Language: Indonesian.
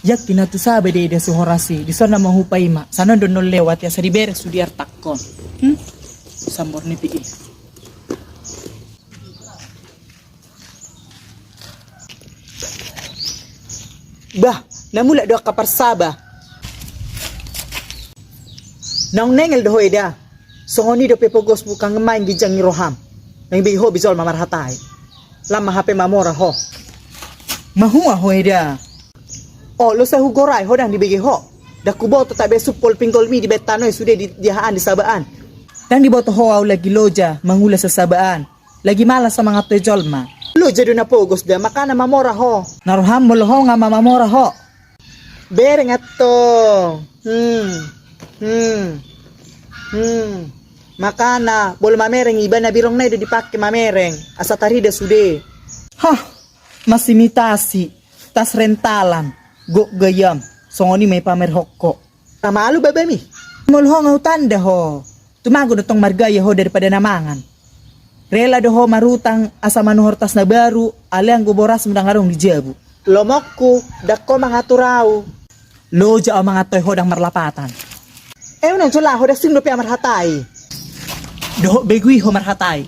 Yak tinatu sabe de suhorasi di sana mahupai ma sana donol lewat ya sa diberek sudiar takkon. Sambor ni pigi. Bah, namula do kapar saba. Nang nengel do hoida. Songoni do pepogos bukang main gijang ni roham. Nang biho bisol mamarhatay. Lama hape mamora ho. Mahua hoida. Oh, lo sa hugoray ho dang dibigi ho. Dakubo to tabe supol pinggol mi di betanoy sude di dihaan di sabaan. Dang diboto ho aw lagi loja mangula sa sabaan. Lagi malas sa mga tejolma. Loja do na pogos da makana mamora ho. Naroham mo ho nga mamamora ho. Bereng ato. Makana bol mamereng iba na birong na do dipakke mamereng. Asa tarida sude. Hah, masimitasi. Tas rentalan. Go gayam, songoni may pamer hokko. Tamalu bebe mi. Mulho nga utanda ho. Tumago na tong margaya ho daripada namangan. Rela do ho marutang asa manuhortas na baru, aliang guboras mo arong di jabu. Lomokku, dako mga turaw. Loja o mga toy ho dang marlapatan. Nang sula ho da simno pi amarhatay. Do begui ho marhatay.